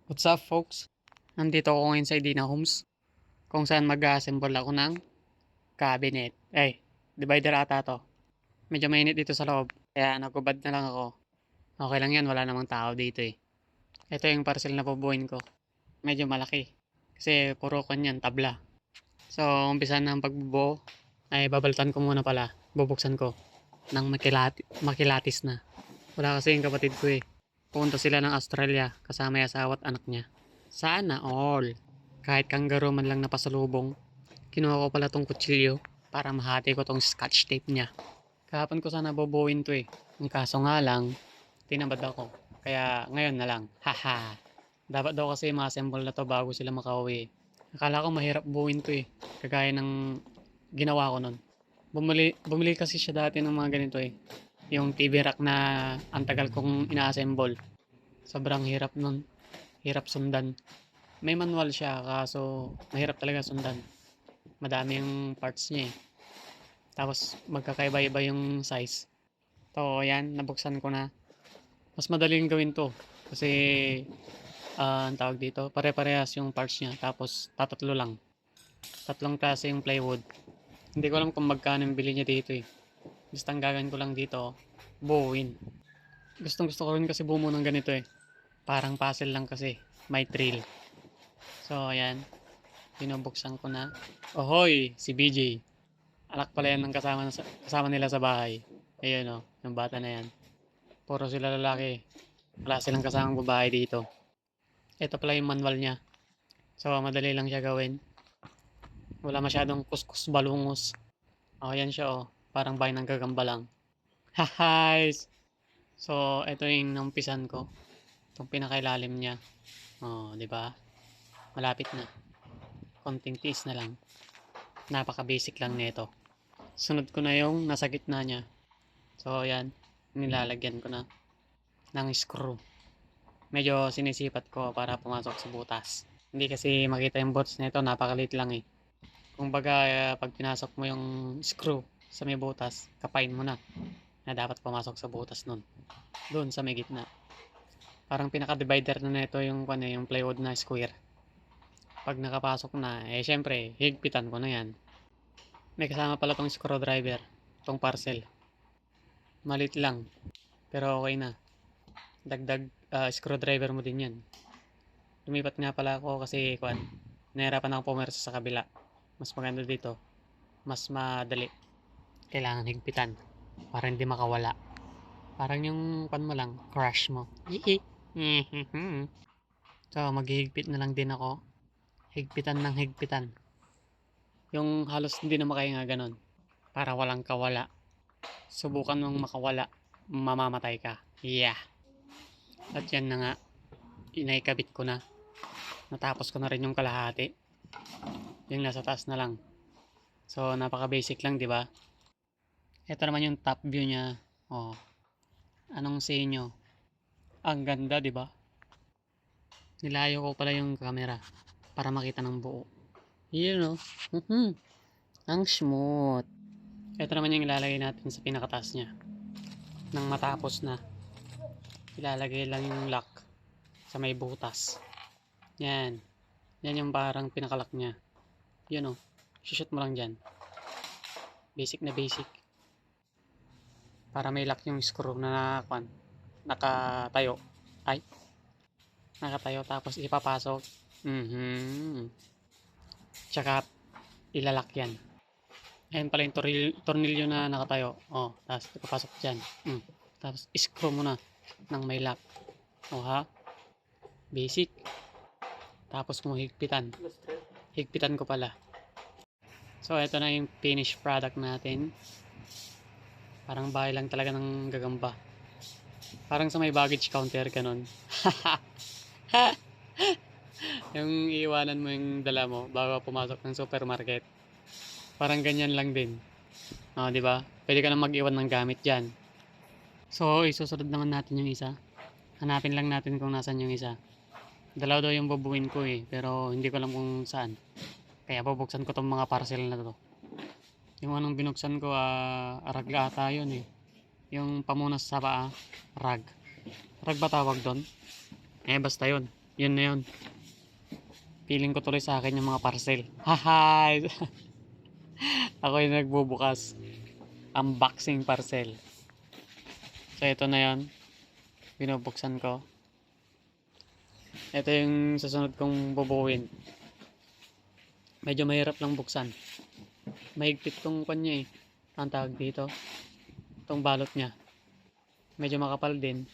What's up, folks? Nandito ako ngayon sa Edina Homes kung saan mag-assemble ako ng cabinet. Divider ata to. Medyo mainit dito sa loob kaya nagubad na lang ako. Okay lang yan, wala namang tao dito eh. Ito yung parcel na bubuin ko. Medyo malaki kasi puro kanyan, tabla. So, umpisa ng pagbubuo ay babaltan ko muna pala. Bubuksan ko ng makilatis na. Wala kasi yung kapatid ko eh. Pupunta sila ng Australia kasama yung asawa at anak niya. Sana all. Kahit kangaroo man lang napasalubong. Kinuha ko pala tong kutsilyo para mahati ko tong scotch tape niya. Kahapon ko sana bubuin to eh. Ang kaso nga lang, tinamad ako. Kaya ngayon na lang. Haha. Dapat daw kasi ma-assemble na to bago sila makauwi. Akala ko mahirap buuin to eh. Kagaya ng ginawa ko nun. Bumili kasi siya dati ng mga ganito eh. Yung TV rack na ang tagal kong ina-assemble. Sobrang hirap nun. Hirap sundan. May manual siya kaso mahirap talaga sundan. Madami yung parts niya eh. Tapos magkakaiba-iba yung size. To, yan, nabuksan ko na. Mas madaling gawin to kasi ang tawag dito, pare-parehas yung parts niya. Tapos tatatlo lang. Tatlong klase yung plywood. Hindi ko alam kung magkano yung bili niya dito eh. Basta ang gagawin ko lang dito, buuin. Gustong gusto ko rin kasi bumuo ng ganito eh. Parang puzzle lang kasi. May thrill. So, ayan. Binubuksan ko na. Ohoy! Si BJ. Anak pala yan ng kasama nila sa bahay. Ayun o. Yung bata na yan. Puro sila lalaki. Wala silang kasamang babae dito. Ito pala yung manual niya. So, madali lang siya gawin. Wala masyadong kuskus balungos. O, yan siya o. Parang bahay ng gagamba lang. Hahays! So, ito yung numpisan ko. Itong pinakailalim niya. O, di ba? Malapit na. Konting tiis na lang. Napaka-basic lang nito. Sunod ko na yung nasa gitna niya. So, ayan. Nilalagyan ko na ng screw. Medyo sinisipat ko para pumasok sa butas. Hindi kasi makita yung bolts nito. Napakaliit lang eh. Kung baga, pag pinasok mo yung screw sa may butas, kapain mo na dapat pumasok sa butas nun. Doon sa may gitna. Parang pinaka-divider na nito yung plywood na square. Pag nakapasok na, syempre, higpitan ko na yan. May kasama pala tong screwdriver, tong parcel. Malit lang, pero okay na. Dagdag screwdriver mo din yan. Lumipat nga pala ako kasi, nahirapan ako pumersa sa kabila. Mas maganda dito, mas madali. Kailangan higpitan, para hindi makawala. Parang yung mo lang, crush mo. So, maghihigpit na lang din ako. Higpitan ng higpitan. Yung halos hindi na makahinga ganon. Para walang kawala. Subukan mong makawala, mamamatay ka. Yeah. At yan na nga. Inaikabit ko na. Natapos ko na rin yung kalahati. Yung nasa taas na lang. So, napaka basic lang, di ba? Ito naman yung top view niya. Oh. Anong sa inyo? Ang ganda, di ba? Nilayo ko pala yung camera para makita ng buo. Yun, no? Ang smooth. Ito naman yung ilalagay natin sa pinakataas niya. Nang matapos na, ilalagay lang yung lock sa may butas. Yan. Yan yung parang pinakalock niya. Yun o. Shoot mo lang dyan. Basic na basic. Para may lock yung screw na nakatayo. Ay. Nakatayo tapos ipapasok. Tsaka ilalak yan. Ayan pala yung tornilyo na nakatayo. Oh, tapos ipapasok dyan. Tapos screw mo na ng may lock. Oh ha? Basic. Tapos mo higpitan. Higpitan ko pala. So, ito na yung finished product natin. Parang bahay lang talaga ng gagamba. Parang sa may baggage counter, ganun. Yung iiwanan mo yung dala mo bago pumasok ng supermarket. Parang ganyan lang din. Di ba? Pwede ka na mag-iwan ng gamit diyan. So, isusunod naman natin yung isa. Hanapin lang natin kung nasan yung isa. Dalawa daw yung bubuin ko eh, pero hindi ko alam kung saan. Kaya bubuksan ko tong mga parcel na to. Yung anong binuksan ko, rag ata yun eh. Yung pamunas sa paa, rag. Rag ba tawag doon? Basta yun. Yun na yun. Feeling ko tuloy sa akin yung mga parcel. Haha! Ako yung nagbubukas. Unboxing parcel. So, ito na yun. Binubuksan ko. Ito yung susunod kong bubuin. Medyo mahirap lang buksan. Mahigpit tong kanya eh. Ang tawag dito. Itong balot niya. Medyo makapal din.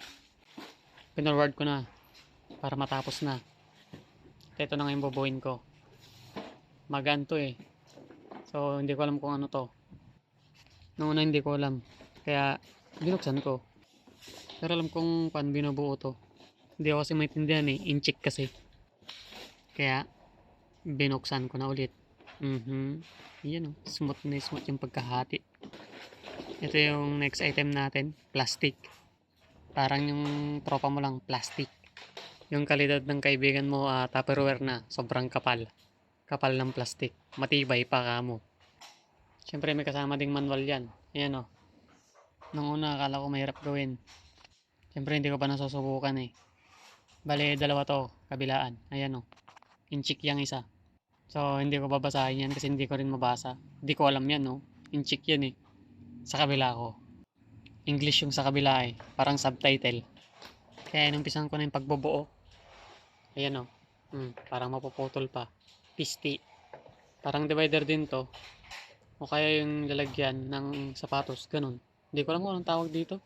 Pinorward ko na. Para matapos na. Ito na nga yung bubuin ko. Magaan to eh. So, hindi ko alam kung ano to. Noong una hindi ko alam. Kaya, binuksan ko. Pero alam kong paano binubuo to. Hindi ako kasi maintindihan eh. Inchik kasi. Kaya, binuksan ko na ulit. Yan o. Smooth na smooth yung pagkahati. Ito yung next item natin. Plastic. Parang yung tropa mo lang. Plastic. Yung kalidad ng kaibigan mo, Tupperware na. Sobrang kapal. Kapal ng plastic. Matibay pa ka mo. Siyempre may kasama ding manual yan. Ayan o. Nung una akala ko mahirap gawin. Siyempre hindi ko pa nasusubukan eh. Bale dalawa to. Kabilaan. Ayan o. Inchik yung isa. So hindi ko babasahin yan kasi hindi ko rin mabasa. Hindi ko alam yan no. Inchik yan eh. Sa kabila ko. English yung sa kabila eh. Parang subtitle. Kaya inumpisan ko na yung pagbubuo. Ayan o. Parang mapuputol pa. Pisti. Parang divider din to. O kaya yung lalagyan ng sapatos. Ganun. Hindi ko alam kung anong tawag dito.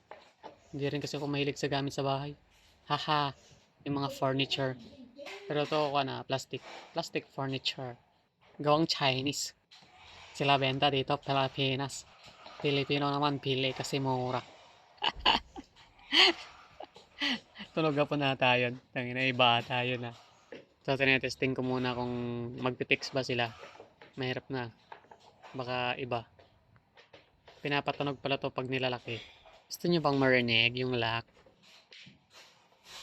Hindi rin kasi ako mahilig sa gamit sa bahay. Haha. Yung mga furniture. Pero to ako na plastic. Plastic furniture. Gawang Chinese. Sila benta dito Pilipinas. Pilipino naman pili kasi mura. Tunog po na tayo. Tangina iba tayo na. So tinetesting ko muna kung magpipix ba sila. Mahirap na. Baka iba. Pinapatunog pala to pag nilalaki. Gusto nyo bang marinig yung lock?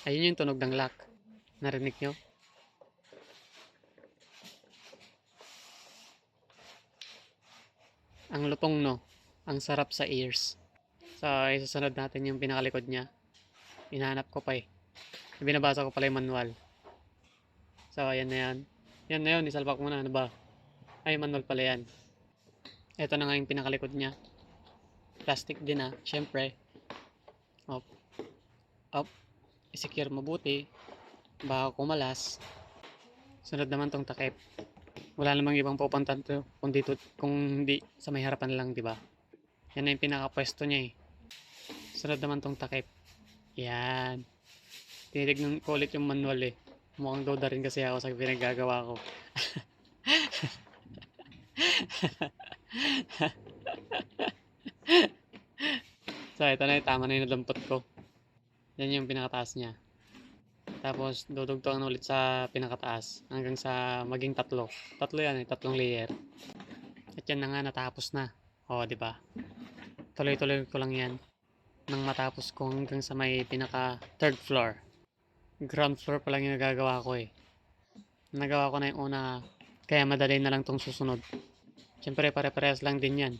Ayun yung tunog ng lock. Narinig nyo? Ang lutong no. Ang sarap sa ears. So isusunod natin yung pinakalikod niya. Hinahanap ko pa eh. Binabasa ko pala yung manual. So ayan na yan. Yan na yun. Isalpak ko muna. Ano ba? Ay manual pala yan. Ito na nga yung pinakalikod niya. Plastic din syempre. Op. Op. I-secure mabuti. Baka kumalas. Sunod naman tong takip. Wala namang ibang pupuntan to kung hindi sa may harapan lang, di ba? Yan na yung pinakapwesto niya eh. Sunod naman tong takip. Yan. Tinignan ko ulit yung manual eh. Mukhang duda rin kasi ako sa pinagagawa ko. So ito na yung tama na yung nadampot ko. Yan yung pinakataas niya. Tapos dudugtungan ulit sa pinakataas hanggang sa maging tatlo. Tatlo yan eh, tatlong layer. At yan na nga natapos na. O, di ba? Tuloy-tuloy ko lang yan nang matapos ko hanggang sa may pinaka third floor. Ground floor pa lang yung nagagawa ko eh. Nagawa ko na yung una kaya madali na lang tong susunod. Siyempre pare-parehas lang din yan.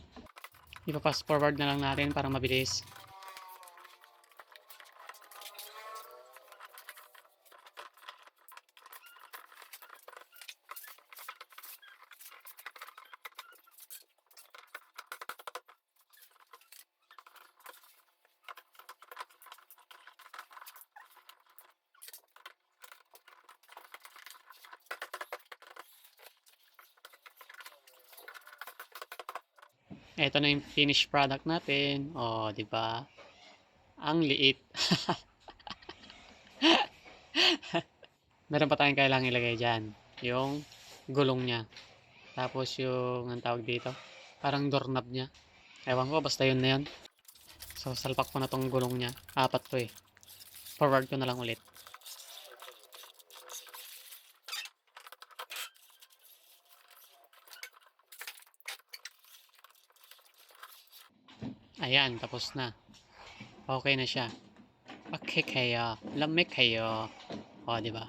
Ipa-fast forward na lang natin para mabilis. Ito na yung finished product natin. Oh, di ba? Ang liit. Meron pa tayong kailangang ilagay diyan, yung gulong niya. Tapos yung ang tawag dito, parang doorknob niya. Ewan ko, basta yun na yun. So, salpak ko na tong gulong niya. Apat to eh. Forward ko na lang ulit. Ayan, tapos na. Okay na siya. Okay kayo. Lamig kayo. O, di ba?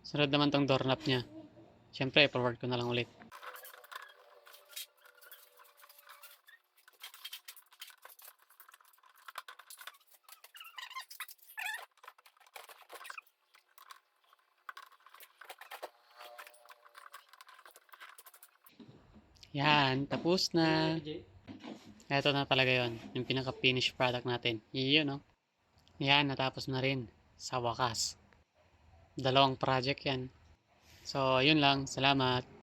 Sunod naman tong doorknob niya. Siyempre, forward ko na lang ulit. Yan, tapos na. Ito na talaga yon, yung pinaka-finished product natin. Yun, no? Yan, natapos na rin. Sa wakas. Dalawang project yan. So, yun lang. Salamat.